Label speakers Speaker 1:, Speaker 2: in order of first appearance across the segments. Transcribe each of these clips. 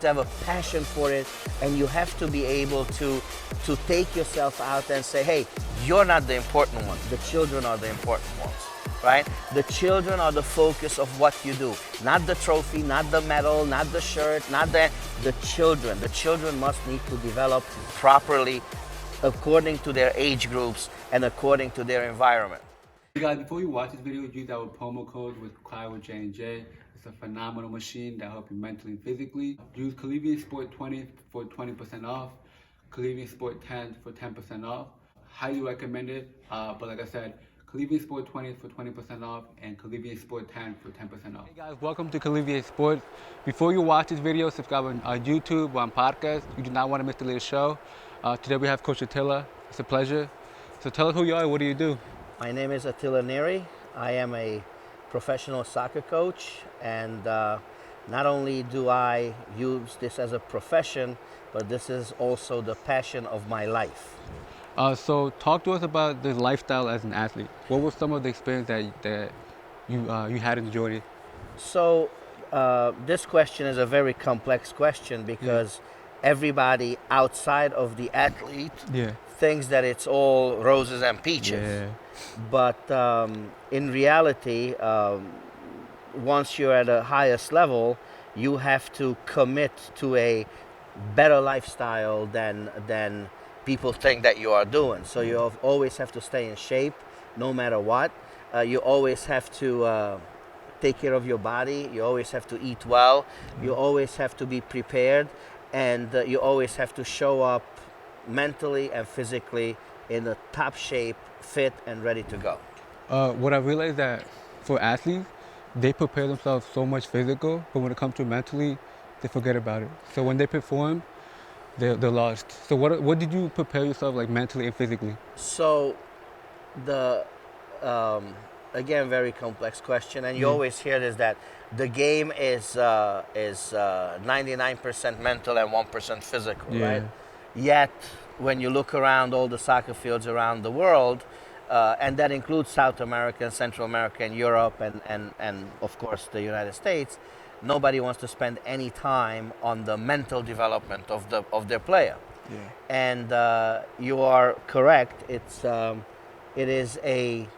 Speaker 1: have a passion for it, and you have to be able to take yourself out and say, hey, you're not the important one. The children are the important ones, right? The children are the focus of what you do. Not the trophy, not the medal, not the shirt, not the children. The children must need to develop properly according to their age groups and according to their environment.
Speaker 2: Hey guys, before you watch this video, use our promo code with CryoWithJNJ. It's a phenomenal machine that helps you mentally and physically. Use Calivion Sport 20 for 20% off, Calivion Sport 10 for 10% off. Highly recommend it, but like I said, Calivion Sport 20 for 20% off and Calivion Sport 10 for 10% off. Hey guys, welcome to Calivion Sport. Before you watch this video, subscribe on YouTube or on podcast. You do not want to miss the latest show. Today we have Coach Attila. It's a pleasure. So tell us who you are and what do you do?
Speaker 1: My name is Atilla Nryiri. I am a professional soccer coach, and not only do I use this as a profession, but this is also the passion of my life.
Speaker 2: So talk to us about the lifestyle as an athlete. What was some of the experience that you had in the journey?
Speaker 1: So this question is a very complex question because everybody outside of the athlete thinks that it's all roses and peaches. But in reality, once you're at a highest level, you have to commit to a better lifestyle than people think that you are doing. So you always have to stay in shape, no matter what. You always have to take care of your body. You always have to eat well. You always have to be prepared, and you always have to show up mentally and physically in the top shape, fit and ready to go.
Speaker 2: What I realized that for athletes, they prepare themselves so much physical, but when it comes to mentally, they forget about it. So when they perform, they're lost. So what did you prepare yourself like mentally and physically?
Speaker 1: So the again, very complex question, and you always hear this, that the game is 99% mental and 1% physical, right? Yet when you look around all the soccer fields around the world, and that includes South America, Central America, and Europe, and of course the United States, nobody wants to spend any time on the mental development of their player. And you are correct. It is an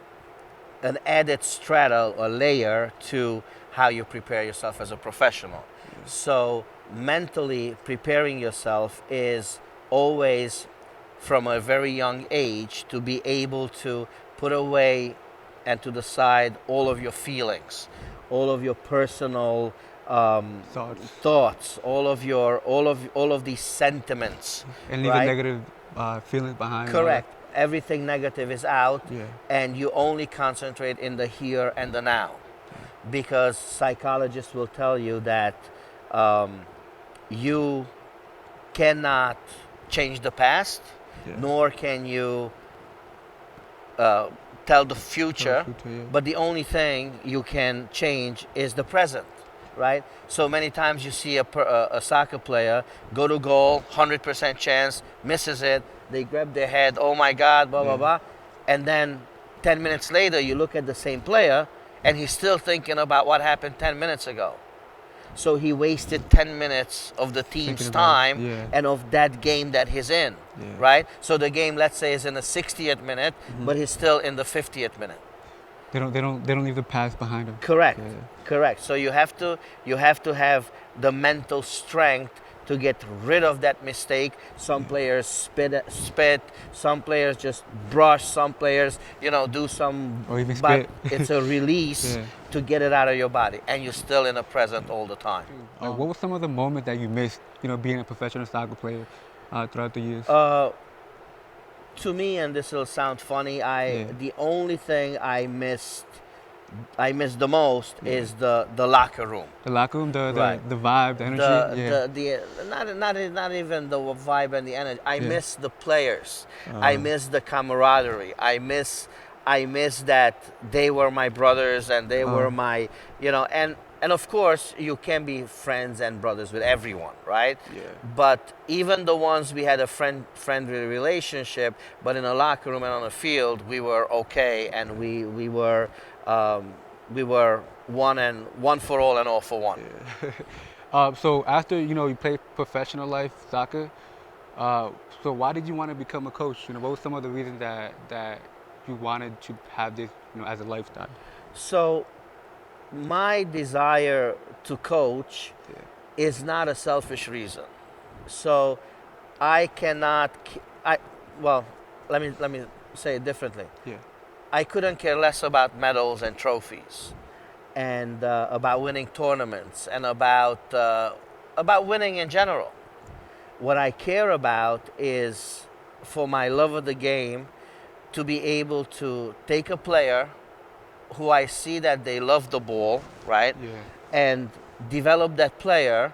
Speaker 1: added strata or layer to how you prepare yourself as a professional. So mentally preparing yourself is always from a very young age to be able to put away and to the side all of your feelings, all of your personal thoughts, all of these sentiments,
Speaker 2: and leave a negative feelings behind.
Speaker 1: Correct. Everything negative is out, and you only concentrate in the here and the now, because psychologists will tell you that you cannot change the past, nor can you tell the future, but the only thing you can change is the present, right? So many times you see a soccer player go to goal, 100% chance, misses it, they grab their head, oh my God, blah, blah, blah. And then 10 minutes later, you look at the same player, and he's still thinking about what happened 10 minutes ago. So he wasted 10 minutes of the team's time and of that game that he's in, right? So the game, let's say, is in the 60th minute, but he's still in the 50th minute.
Speaker 2: They don't leave the past behind them.
Speaker 1: Correct, correct. So you have to have the mental strength to get rid of that mistake. Some players spit, some players just brush, some players, do some,
Speaker 2: or even
Speaker 1: but
Speaker 2: spit.
Speaker 1: It's a release to get it out of your body, and you're still in the present all the time.
Speaker 2: What were some of the moments that you missed, being a professional soccer player throughout the years?
Speaker 1: To me, and this will sound funny, the only thing I missed the most is the locker room.
Speaker 2: The locker room, the vibe, the energy.
Speaker 1: Not even the vibe and the energy. I miss the players. I miss the camaraderie. I miss that they were my brothers and they were my, and of course you can be friends and brothers with everyone, right? But even the ones we had a friendly relationship, but in a locker room and on the field we were okay, and we were one for all and all for one.
Speaker 2: So after you played professional life soccer, so why did you want to become a coach? What were some of the reasons that you wanted to have this as a lifestyle?
Speaker 1: So my desire to coach
Speaker 2: Yeah.
Speaker 1: is not a selfish reason. So I cannot. I well, let me say it differently.
Speaker 2: Yeah.
Speaker 1: I couldn't care less about medals and trophies, and about winning tournaments, and about winning in general. What I care about is for my love of the game to be able to take a player who I see that they love the ball, right,
Speaker 2: Yeah.
Speaker 1: and develop that player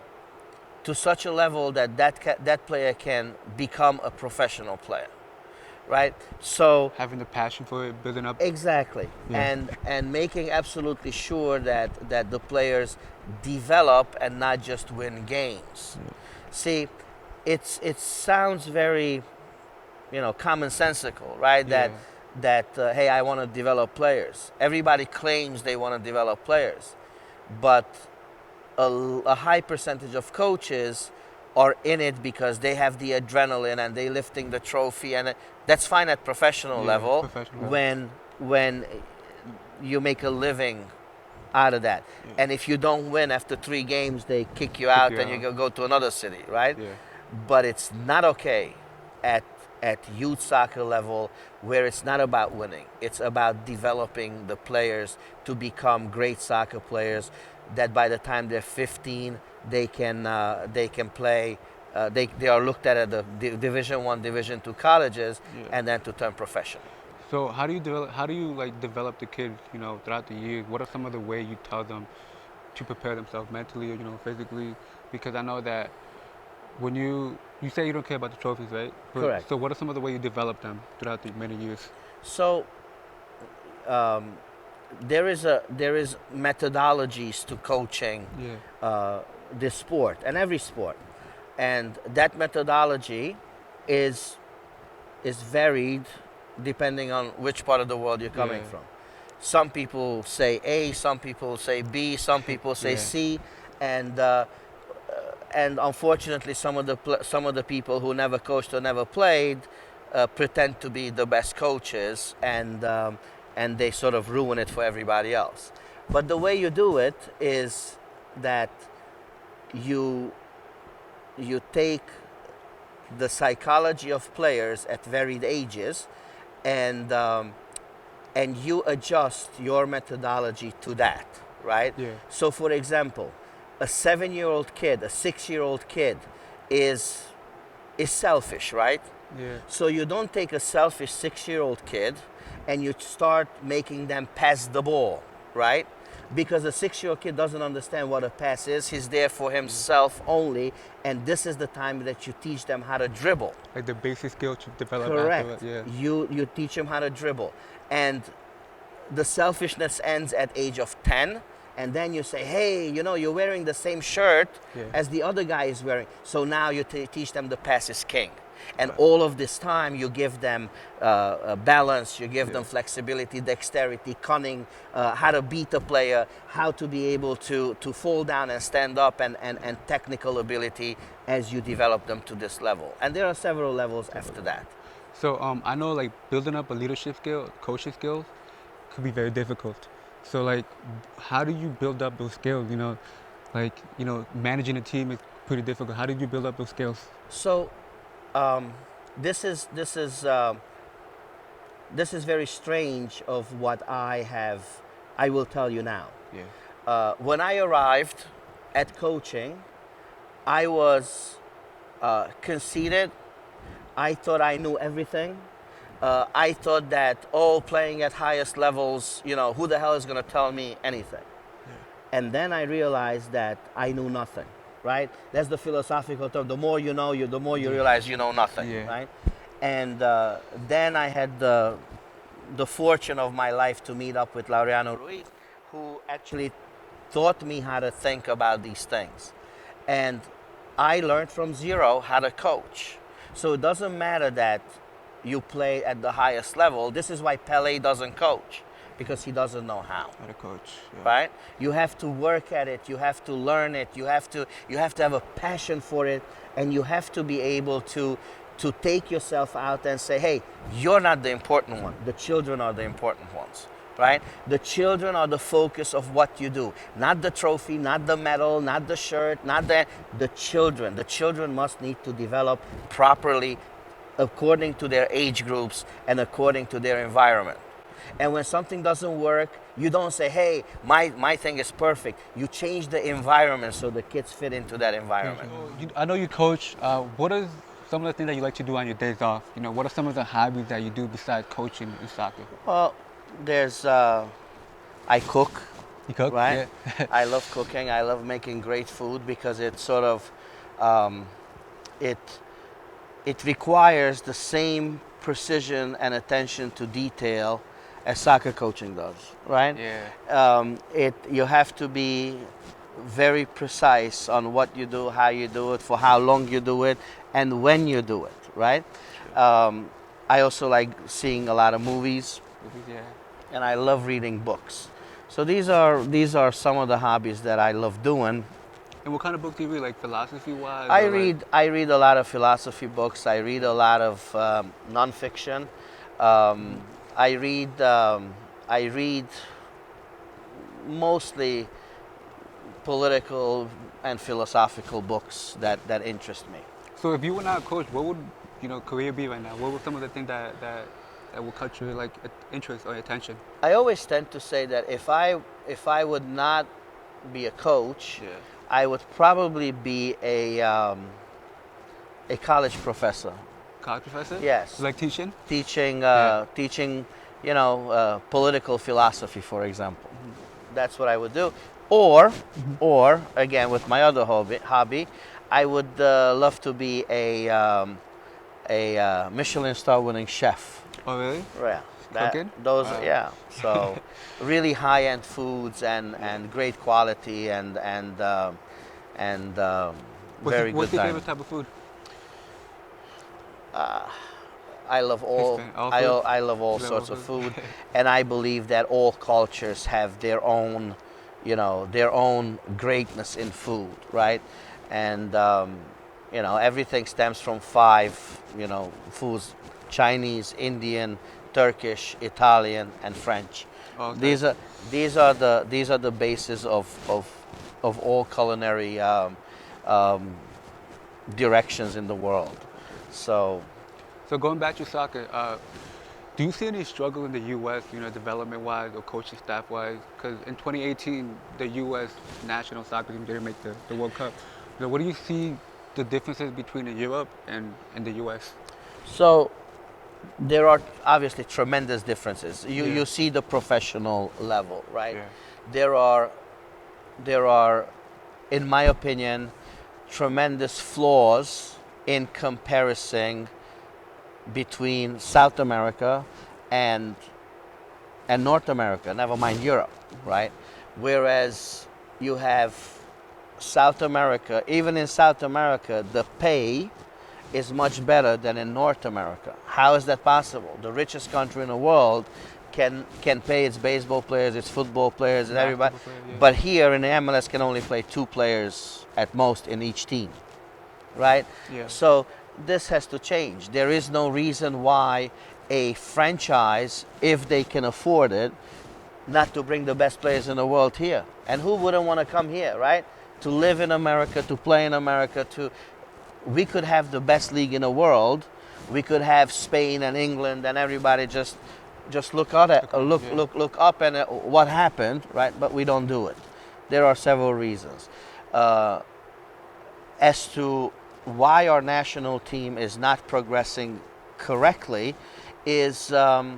Speaker 1: to such a level that that player can become a professional player, right? So
Speaker 2: Having the passion for it, building up.
Speaker 1: exactly,
Speaker 2: Yeah.
Speaker 1: and making absolutely sure that the players develop and not just win games. See, it sounds very, commonsensical, right?
Speaker 2: Yeah.
Speaker 1: That hey, I want to develop players. Everybody claims they want to develop players, but a high percentage of coaches are in it because they have the adrenaline and they lifting the trophy, and that's fine at professional
Speaker 2: Yeah,
Speaker 1: level
Speaker 2: professional level.
Speaker 1: when you make a living out of that.
Speaker 2: Yeah.
Speaker 1: And if you don't win after 3 games, they kick you
Speaker 2: Kick
Speaker 1: out
Speaker 2: you
Speaker 1: and
Speaker 2: out.
Speaker 1: you go to another city, right?
Speaker 2: Yeah.
Speaker 1: But it's not okay at youth soccer level, where it's not about winning. It's about developing the players to become great soccer players. That by the time they're 15, they can play. They are looked at the Division 1, Division 2 colleges,
Speaker 2: Yeah.
Speaker 1: and then to turn professional.
Speaker 2: So how do you like develop the kids, throughout the years? What are some of the ways you tell them to prepare themselves mentally or, physically? Because I know that when you say you don't care about the trophies, right?
Speaker 1: Correct.
Speaker 2: So what are some of the ways you develop them throughout the many years?
Speaker 1: So there is methodologies to coaching
Speaker 2: Yeah.
Speaker 1: this sport and every sport, and that methodology is varied depending on which part of the world you're coming
Speaker 2: Yeah.
Speaker 1: from. Some people say A, some people say B, some people say
Speaker 2: Yeah.
Speaker 1: C, and unfortunately, some of the people who never coached or never played pretend to be the best coaches, and they sort of ruin it for everybody else. But the way you do it is that you take the psychology of players at varied ages, and you adjust your methodology to that, right?
Speaker 2: Yeah.
Speaker 1: So, for example, a 7-year-old kid, a 6-year-old kid, is selfish, right?
Speaker 2: Yeah.
Speaker 1: So you don't take a selfish 6-year-old kid and you start making them pass the ball, right? Because a 6-year-old kid doesn't understand what a pass is. He's there for himself only, and this is the time that you teach them how to dribble.
Speaker 2: Like the basic skills to develop
Speaker 1: Correct.
Speaker 2: after it. Yeah.
Speaker 1: You teach them how to dribble, and the selfishness ends at age of 10. And then you say, hey, you're wearing the same shirt
Speaker 2: Yeah.
Speaker 1: as the other guy is wearing. So now you teach them the pass is king. And all of this time you give them balance, you give them flexibility, dexterity, cunning, how to beat a player, how to be able to fall down and stand up, and technical ability as you develop them to this level. And there are several levels after that.
Speaker 2: So I know like building up a leadership skill, coaching skills, could be very difficult. So like, how do you build up those skills? Managing a team is pretty difficult. How did you build up those skills?
Speaker 1: So this is very strange of what I will tell you now.
Speaker 2: Yeah.
Speaker 1: When I arrived at coaching, I was conceited. I thought I knew everything. I thought that playing at highest levels, who the hell is going to tell me anything? Yeah. And then I realized that I knew nothing, right? That's the philosophical term. The more you know, the more you realize you know nothing, right? And then I had the fortune of my life to meet up with Atilla Nryiri, who actually taught me how to think about these things. And I learned from zero how to coach. So it doesn't matter that you play at the highest level. This is why Pelé doesn't coach. because he doesn't know how.
Speaker 3: Not a coach. Yeah.
Speaker 1: Right? You have to work at it. You have to learn it. You have to have a passion for it, and you have to be able to take yourself out and say, hey, you're not the important one. The children are the important ones. Right? The children are the focus of what you do. Not the trophy, not the medal, not the shirt, not the children. The children must need to develop properly according to their age groups and according to their environment. And when something doesn't work, you don't say, hey, my thing is perfect. You change the environment so the kids fit into that environment.
Speaker 2: I know you coach. What are some of the things that you like to do on your days off? You know, what are some of the hobbies that you do besides coaching in soccer?
Speaker 1: Well, there's, I cook.
Speaker 2: You cook?
Speaker 1: Right?
Speaker 2: Yeah.
Speaker 1: I love cooking. I love making great food because it sort of, it requires the same precision and attention to detail as soccer coaching does, right?
Speaker 2: Yeah.
Speaker 1: You have to be very precise on what you do, how you do it, for how long you do it, and when you do it, right? I also like seeing a lot of movies,
Speaker 2: Yeah.
Speaker 1: and I love reading books. So these are some of the hobbies that I love doing.
Speaker 2: And what kind of books do you read, like philosophy-wise?
Speaker 1: I read a lot of philosophy books. I read a lot of nonfiction. I read mostly political and philosophical books that interest me.
Speaker 2: So if you were not a coach, what would career be right now? What were some of the things that would catch your interest or attention?
Speaker 1: I always tend to say that if I would not be a coach,
Speaker 2: Yeah.
Speaker 1: I would probably be a college professor.
Speaker 2: College professor?
Speaker 1: Yes.
Speaker 2: Like teaching?
Speaker 1: Teaching, political philosophy, for example. That's what I would do. Or again, with my other hobby, I would love to be a Michelin star winning chef.
Speaker 2: Oh, really?
Speaker 1: Yeah.
Speaker 2: Cooking?
Speaker 1: Those,
Speaker 2: Wow.
Speaker 1: yeah. So really high-end foods and great quality and very
Speaker 2: What's
Speaker 1: good
Speaker 2: your
Speaker 1: time.
Speaker 2: favorite type of food?
Speaker 1: I love all. I love all sorts of food, and I believe that all cultures have their own, their own greatness in food, right? And everything stems from 5, foods: Chinese, Indian, Turkish, Italian, and French.
Speaker 2: Okay.
Speaker 1: These are the basis of all culinary directions in the world. So
Speaker 2: going back to soccer, do you see any struggle in the U.S., development-wise or coaching staff-wise? Because in 2018, the U.S. national soccer team didn't make the World Cup. What do you see the differences between Europe and the U.S.?
Speaker 1: So there are obviously tremendous differences. You see the professional level, right?
Speaker 2: Yeah.
Speaker 1: There are, in my opinion, tremendous flaws in comparison between South America and North America, never mind Europe, right? Whereas you have South America, even in South America, the pay is much better than in North America. How is that possible? The richest country in the world can pay its baseball players, its football players, and everybody. But here in the MLS can only play 2 players at most in each team, right?
Speaker 2: Yeah.
Speaker 1: So this has to change. There is no reason why a franchise, if they can afford it, not to bring the best players in the world here. And who wouldn't want to come here, right? To live in America, to play in America, we could have the best league in the world. We could have Spain and England and everybody just look up and what happened, right? But we don't do it. There are several reasons. As to why our national team is not progressing correctly is there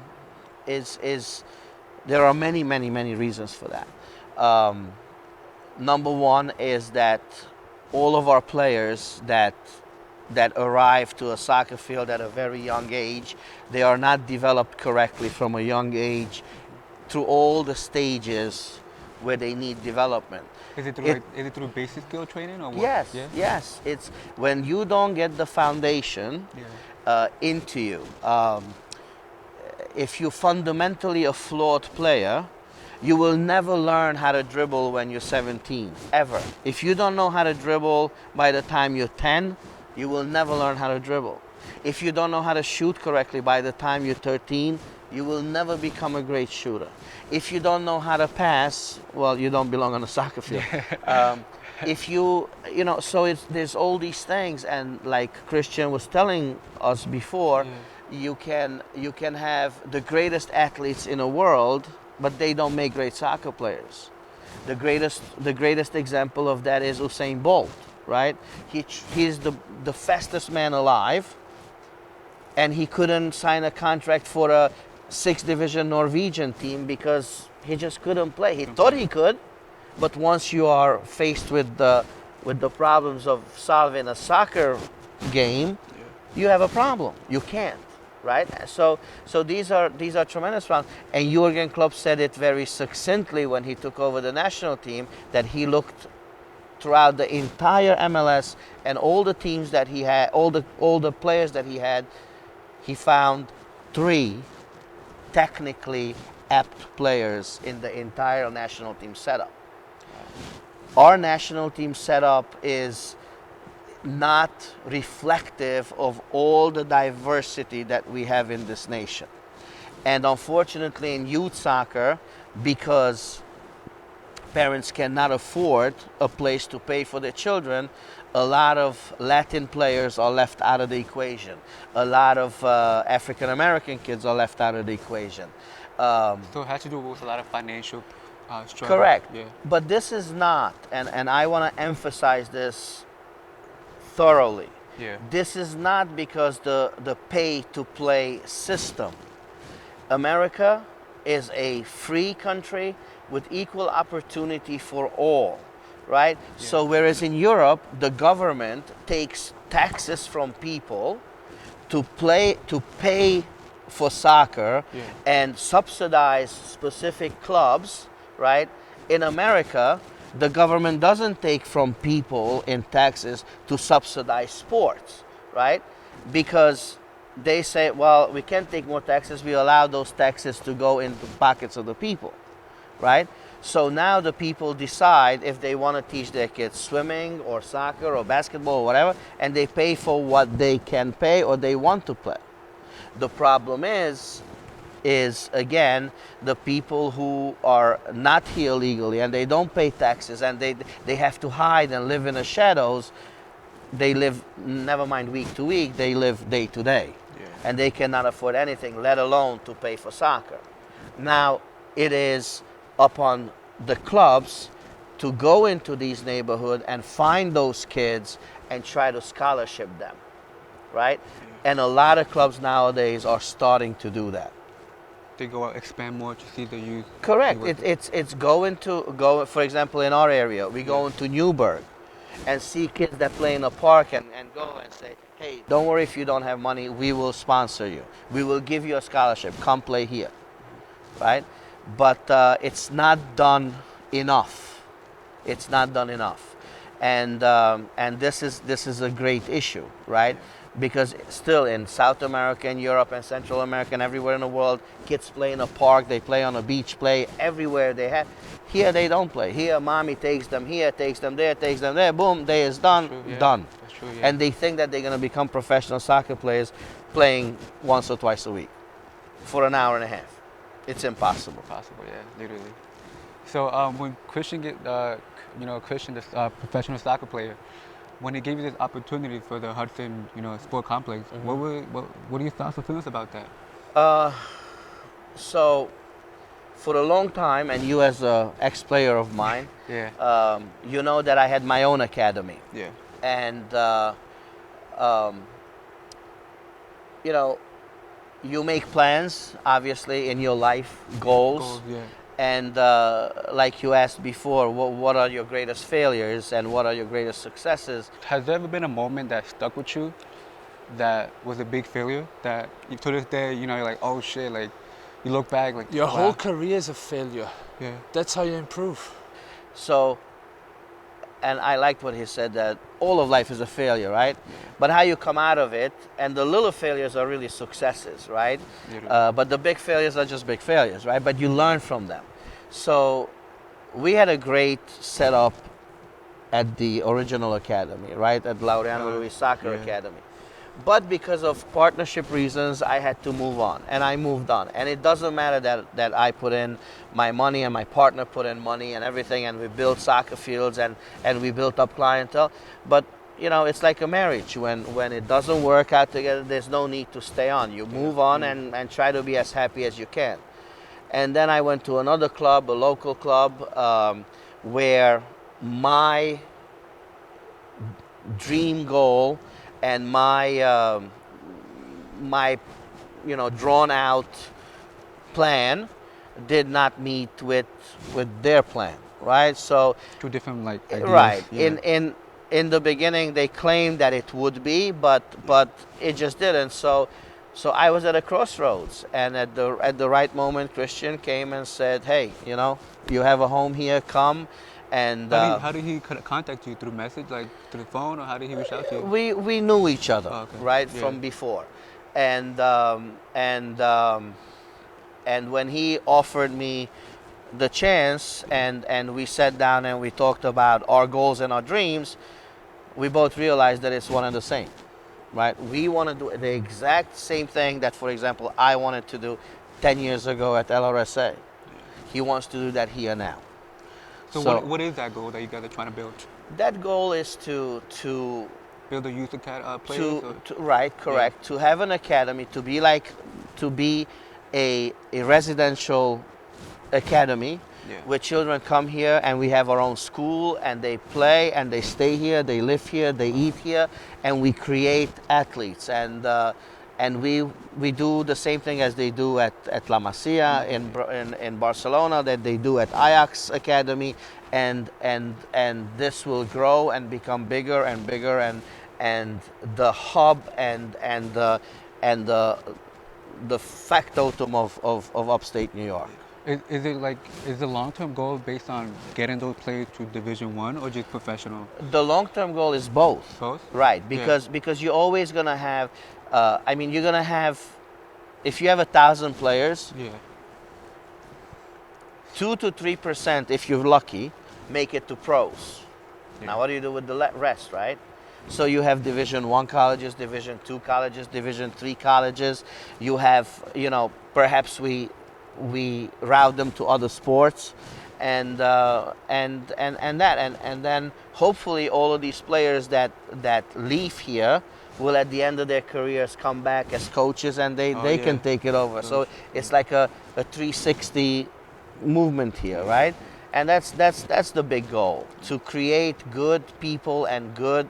Speaker 1: are many reasons for that. Number one is that all of our players that arrive to a soccer field at a very young age, they are not developed correctly from a young age through all the stages where they need development.
Speaker 2: Is it through basic skill training or what?
Speaker 1: Yes,
Speaker 2: Yeah?
Speaker 1: yes. It's when you don't get the foundation into you. if you're fundamentally a flawed player, you will never learn how to dribble when you're 17, ever. If you don't know how to dribble by the time you're 10, you will never learn how to dribble. If you don't know how to shoot correctly by the time you're 13, you will never become a great shooter. If you don't know how to pass, well, you don't belong on a soccer field. If you know, so there's all these things, and like Christian was telling us before, you can have the greatest athletes in the world, but they don't make great soccer players. The greatest example of that is Usain Bolt, right? He's the fastest man alive, and he couldn't sign a contract for a 6th division Norwegian team because he just couldn't play. He thought he could, but once you are faced with the problems of solving a soccer game, you have a problem. You can't, right? So these are tremendous problems. And Jurgen Klopp said it very succinctly when he took over the national team, that he looked throughout the entire MLS and all the teams that he had, all the players that he had, he found 3 technically apt players in the entire national team setup. Our national team setup is not reflective of all the diversity that we have in this nation. And unfortunately in youth soccer, because parents cannot afford a place to pay for their children, a lot of Latin players are left out of the equation. A lot of African American kids are left out of the equation.
Speaker 2: So it has to do with a lot of financial struggle.
Speaker 1: Correct.
Speaker 2: Yeah.
Speaker 1: But this is not, and I want to emphasize this thoroughly.
Speaker 2: Yeah.
Speaker 1: This is not because the pay-to-play system. America is a free country with equal opportunity for all, right? Yeah. So whereas in Europe, the government takes taxes from people to pay for soccer and subsidize specific clubs, right? In America, the government doesn't take from people in taxes to subsidize sports, right? Because they say, well, we can't take more taxes, we allow those taxes to go into pockets of the people, right? So now the people decide if they want to teach their kids swimming or soccer or basketball or whatever, and they pay for what they can pay or they want to play. The problem is again, the people who are not here legally and they don't pay taxes and they have to hide and live in the shadows, they live, never mind week to week, they live day to day. And they cannot afford anything, let alone to pay for soccer. Now, it is upon the clubs to go into these neighborhoods and find those kids and try to scholarship them, right? And a lot of clubs nowadays are starting to do that.
Speaker 2: They go out, expand more to see the youth.
Speaker 1: Correct. It's going, for example, in our area, we go into Newburgh and see kids that play in a park and go and say, hey, don't worry if you don't have money, we will sponsor you. We will give you a scholarship, come play here, right? But it's not done enough. It's not done enough. And this is a great issue, right? Because still in South America and Europe and Central America and everywhere in the world, kids play in a park, they play on a beach, play everywhere they have. Here they don't play. Here mommy takes them here, takes them there, takes them there, boom, day is done, done.
Speaker 2: That's true,
Speaker 1: And they think that they're going to become professional soccer players playing once or twice a week for an hour and a half. It's impossible.
Speaker 2: Impossible, yeah, literally. So when Christian Christian, this professional soccer player, when he gave you this opportunity for the Hudson, sport complex, what are your thoughts or feelings about that?
Speaker 1: So, for a long time, and you as an ex-player of mine, you know that I had my own academy.
Speaker 2: Yeah.
Speaker 1: And you make plans, obviously, in your life, goals. And like you asked before, what are your greatest failures and what are your greatest successes?
Speaker 2: Has there ever been a moment that stuck with you that was a big failure that to this day, you're like, oh shit, like you look back like
Speaker 3: your whole career is a failure.
Speaker 2: Yeah.
Speaker 3: That's how you improve.
Speaker 1: So and I liked what he said, that all of life is a failure, right? But how you come out of it, and the little failures are really successes, right? But the big failures are just big failures, right? But you learn from them. So we had a great setup at the original academy, right? At Laureano Ruiz Soccer Academy. But because of partnership reasons, I had to move on, and I moved on. And it doesn't matter that I put in my money and my partner put in money and everything, and we built soccer fields and we built up clientele. But you know, it's like a marriage. When it doesn't work out together, there's no need to stay on. You move on and try to be as happy as you can. And then I went to another club, a local club, where my dream goal and my drawn out plan did not meet with their plan, right? So
Speaker 3: two different ideas.
Speaker 1: Right. In the beginning they claimed that it would be, but it just didn't. So I was at a crossroads, and at the right moment Christian came and said, hey, you have a home here, come. And
Speaker 3: how did he contact you? Through message, like through the phone, or how did he reach out to you?
Speaker 1: We knew each other, right, from before, and when he offered me the chance, and we sat down and we talked about our goals and our dreams, we both realized that it's one and the same, right? We want to do the exact same thing that, for example, I wanted to do 10 years ago at LRSA. He wants to do that here now.
Speaker 3: So what is that goal that you guys are trying to build?
Speaker 1: That goal is to
Speaker 3: build a youth players?
Speaker 1: Right, correct. Yeah. To have an academy, to be a residential academy, where children come here and we have our own school and they play and they stay here, they live here, they eat here, and we create athletes. And we do the same thing as they do at La Masia in Barcelona, that they do at Ajax Academy, and this will grow and become bigger and bigger, and the hub and the factotum of upstate New York.
Speaker 3: Is the long-term goal based on getting those players to Division I or just professional?
Speaker 1: The long-term goal is both.
Speaker 3: Both?
Speaker 1: Right, because you're always gonna have. You're gonna have, if you have 1,000 players, 2 to 3%, if you're lucky, make it to pros. Now, what do you do with the rest, right? So you have Division I colleges, Division II colleges, Division III colleges. You have, perhaps we route them to other sports, and then hopefully all of these players that leave here will at the end of their careers come back as coaches, and they can take it over. So it's like a 360 movement here, right? And that's the big goal, to create good people and good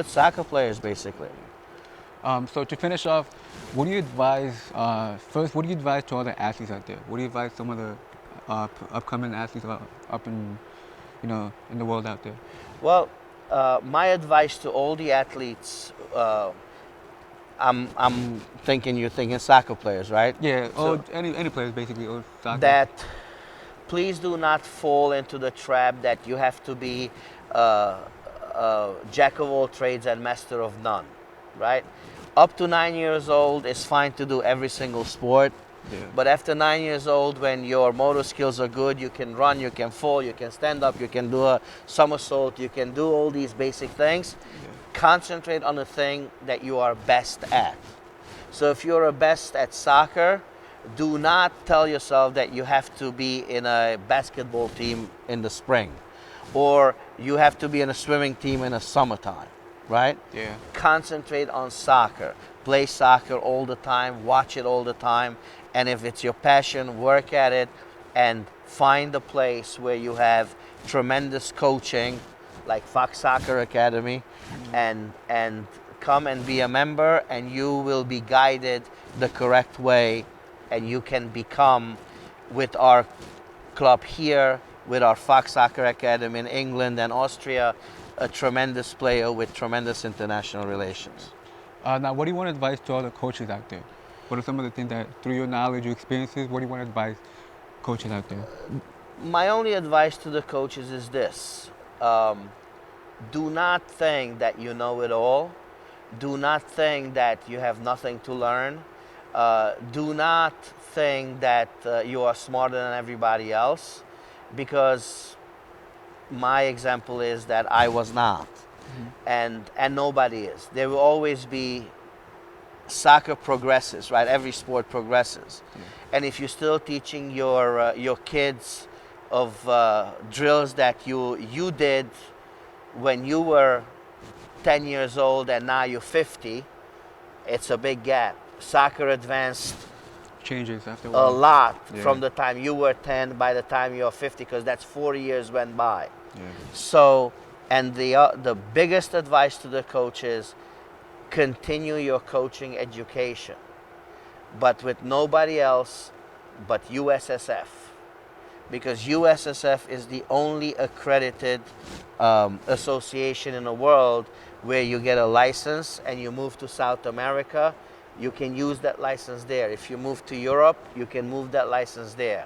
Speaker 1: soccer players, basically.
Speaker 3: So to finish off, what do you advise first? What do you advise to all the athletes out there? What do you advise some of the upcoming athletes up in the world out there?
Speaker 1: Well, my advice to all the athletes, I'm thinking you're thinking soccer players, right?
Speaker 3: Yeah, or any players basically, or soccer.
Speaker 1: That please do not fall into the trap that you have to be jack of all trades and master of none, right? Up to 9 years old, it's fine to do every single sport. Yeah. But after 9 years old, when your motor skills are good, you can run, you can fall, you can stand up, you can do a somersault, you can do all these basic things. Yeah. Concentrate on the thing that you are best at. So if you're best at soccer, do not tell yourself that you have to be in a basketball team in the spring, or you have to be in a swimming team in the summertime, right?
Speaker 3: Yeah.
Speaker 1: Concentrate on soccer. Play soccer all the time, watch it all the time. And if it's your passion, work at it, and find a place where you have tremendous coaching, like Fox Soccer Academy, and come and be a member, and you will be guided the correct way, and you can become, with our club here, with our Fox Soccer Academy in England and Austria, a tremendous player with tremendous international relations.
Speaker 3: Now, what do you want to advise to all the coaches out there? What are some of the things that, through your knowledge, your experiences, what do you want to advise coaches out there?
Speaker 1: My only advice to the coaches is this. do not think that you know it all. Do not think that you have nothing to learn. Do not think that you are smarter than everybody else, because my example is that I was not, and nobody is. There will always be, soccer progresses, right? Every sport progresses, and if you're still teaching your kids of drills that you did when you were 10 years old and now you're 50, it's a big gap. Soccer advanced
Speaker 3: Changes after a
Speaker 1: a
Speaker 3: while.
Speaker 1: lot
Speaker 3: Yeah.
Speaker 1: from the time you were 10 by the time you're 50, because that's 40 years went by.
Speaker 3: Yeah.
Speaker 1: So, and the biggest advice to the coach is continue your coaching education, but with nobody else but USSF, because USSF is the only accredited association in the world where you get a license and you move to South America, you can use that license there. If you move to Europe, you can move that license there.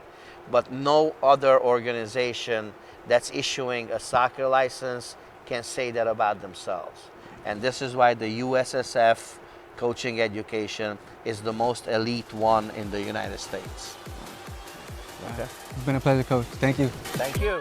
Speaker 1: But no other organization that's issuing a soccer license can say that about themselves. And this is why the USSF coaching education is the most elite one in the United States. Okay.
Speaker 3: It's been a pleasure, Coach. Thank you.
Speaker 1: Thank you.